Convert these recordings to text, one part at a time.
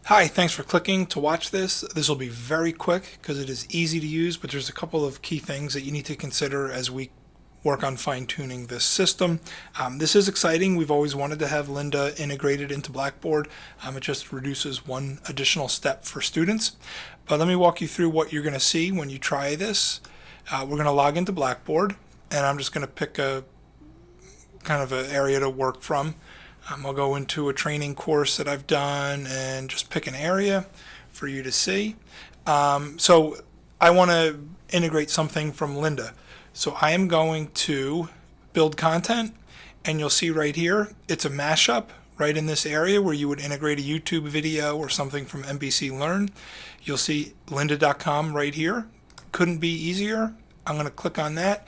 Hi, thanks for clicking to watch this. This will be very quick because it is easy to use, but there's a couple of key things that you need to consider as we work on fine-tuning this system. This is exciting. We've always wanted to have Lynda integrated into Blackboard. It just reduces one additional step for students. But let me walk you through what you're going to see when you try this. We're going to log into Blackboard, and I'm just going to pick a kind of an area to work from. I'll go into a training course that I've done and just pick an area for you to see. So I want to integrate something from Lynda. So I am going to build content, and you'll see right here, it's a mashup right in this area where you would integrate a YouTube video or something from NBC Learn. You'll see lynda.com right here. Couldn't be easier. I'm going to click on that.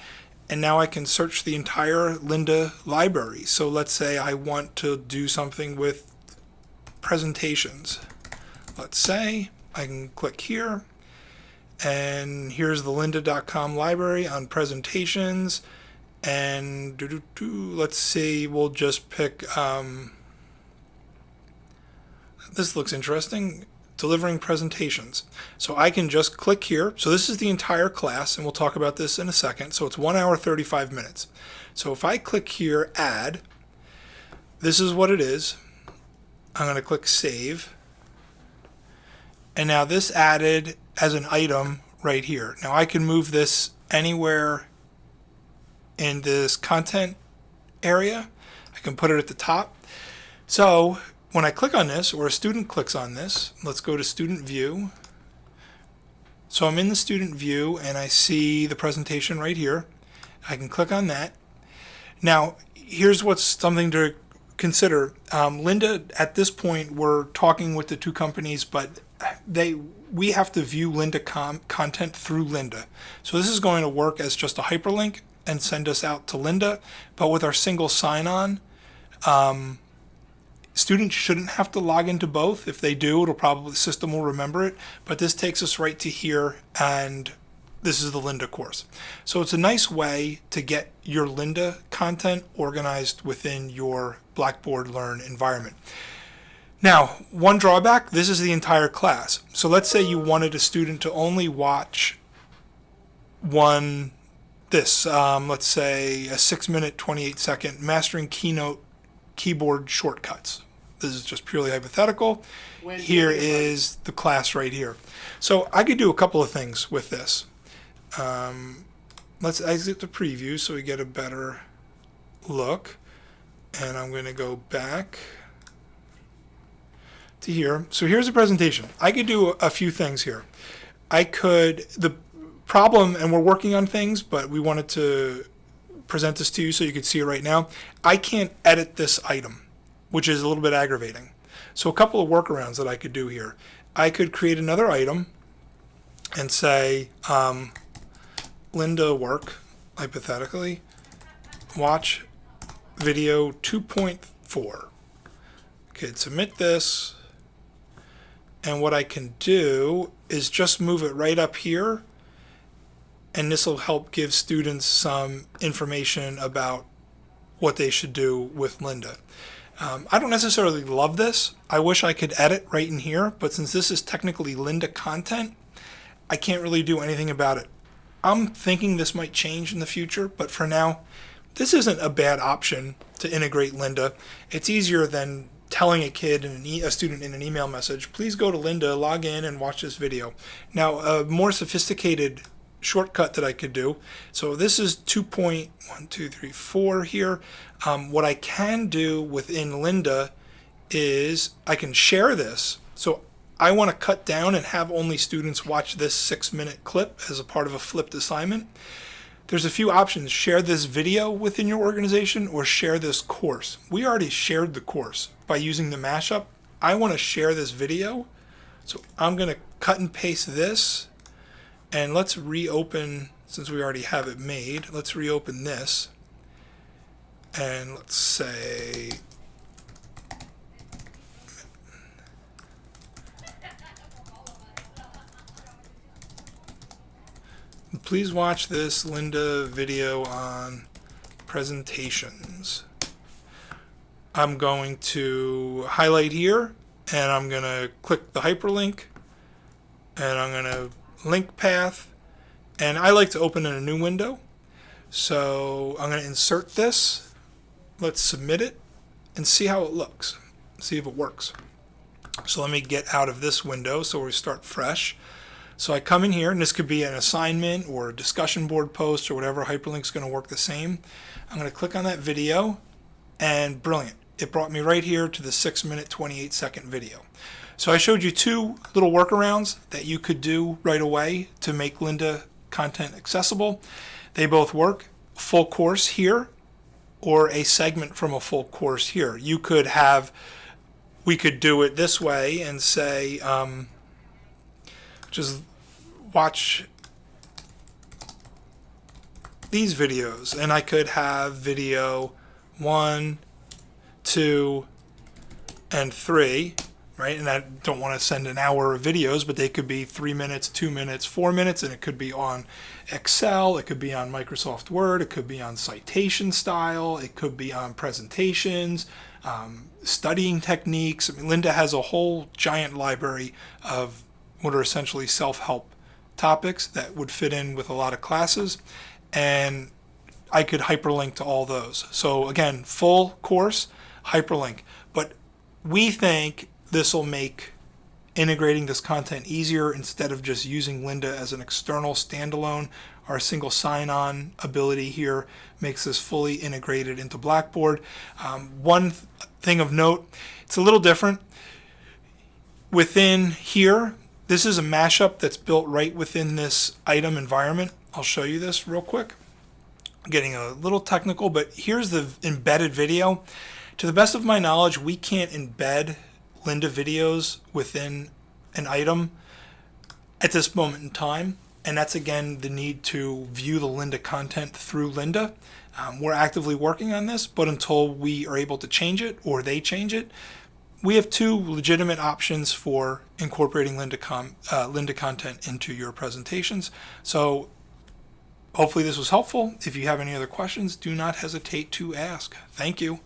And now I can search the entire Lynda library. So let's say I want to do something with presentations. Let's say I can click here, and here's the lynda.com library on presentations. And let's see, we'll just pick, this looks interesting. Delivering presentations. So I can just click here. So this is the entire class, and we'll talk about this in a second. So it's 1 hour 35 minutes. So if I click here, add, this is what it is. I'm going to click save. And now this added as an item right here. Now I can move this anywhere in this content area. I can put it at the top. So when I click on this, or a student clicks on this, let's go to student view. So I'm in the student view and I see the presentation right here. I can click on that. Now, here's what's something to consider. Lynda, at this point, we're talking with the two companies, but we have to view Lynda content through Lynda. So this is going to work as just a hyperlink and send us out to Lynda, but with our single sign-on, students shouldn't have to log into both. If they do, the system will remember it. But this takes us right to here, and this is the Lynda course. So it's a nice way to get your Lynda content organized within your Blackboard Learn environment. Now, one drawback, this is the entire class. So let's say you wanted a student to only watch let's say a 6-minute, 28-second Mastering Keynote Keyboard Shortcuts. This is just purely hypothetical. Here is the class right here. So I could do a couple of things with this. Let's exit the preview so we get a better look. And I'm going to go back to here. So here's a presentation. I could do a few things here. The problem, and we're working on things, but we wanted to present this to you so you could see it right now. I can't edit this item, which is a little bit aggravating. So a couple of workarounds that I could do here. I could create another item and say Lynda work, hypothetically, watch video 2.4. Okay, submit this, and what I can do is just move it right up here, and this will help give students some information about what they should do with Lynda. I don't necessarily love this. I wish I could edit right in here, but since this is technically Lynda content, I can't really do anything about it. I'm thinking this might change in the future, but for now, this isn't a bad option to integrate Lynda. It's easier than telling a kid and a student in an email message, please go to Lynda, log in, and watch this video. Now, a more sophisticated shortcut that I could do. So this is 2.1234 here. What I can do within Lynda is I can share this. So I want to cut down and have only students watch this 6-minute clip as a part of a flipped assignment. There's a few options. Share this video within your organization or share this course. We already shared the course by using the mashup. I want to share this video. So I'm going to cut and paste this. And let's reopen, since we already have it made, let's reopen this. And let's say, please watch this Lynda video on presentations. I'm going to highlight here and I'm going to click the hyperlink, and I'm going to link path, and I like to open in a new window. So I'm going to insert this. Let's submit it and see how it looks. See if it works. So let me get out of this window so we start fresh. So I come in here, and this could be an assignment or a discussion board post or whatever. Hyperlink's going to work the same. I'm going to click on that video, and brilliant. It brought me right here to the 6-minute, 28-second video. So I showed you two little workarounds that you could do right away to make Lynda content accessible. They both work. Full course here or a segment from a full course here. You could have, we could do it this way and say, just watch these videos, and I could have video 1, 2, and 3, right? And I don't want to send an hour of videos, but they could be 3 minutes, 2 minutes, 4 minutes, and it could be on Excel, it could be on Microsoft Word, it could be on citation style, it could be on presentations, studying techniques. I mean, Lynda has a whole giant library of what are essentially self-help topics that would fit in with a lot of classes, and I could hyperlink to all those. So again, full course, hyperlink. But we think this will make integrating this content easier instead of just using Lynda as an external standalone. Our single sign-on ability here makes this fully integrated into Blackboard. One thing of note, it's a little different. Within here, this is a mashup that's built right within this item environment. I'll show you this real quick. I'm getting a little technical, but here's the embedded video. To the best of my knowledge, we can't embed Lynda videos within an item at this moment in time, and that's again the need to view the Lynda content through Lynda. We're actively working on this, but until we are able to change it or they change it, we have two legitimate options for incorporating Lynda content into your presentations. So hopefully this was helpful. If you have any other questions, do not hesitate to ask. Thank you.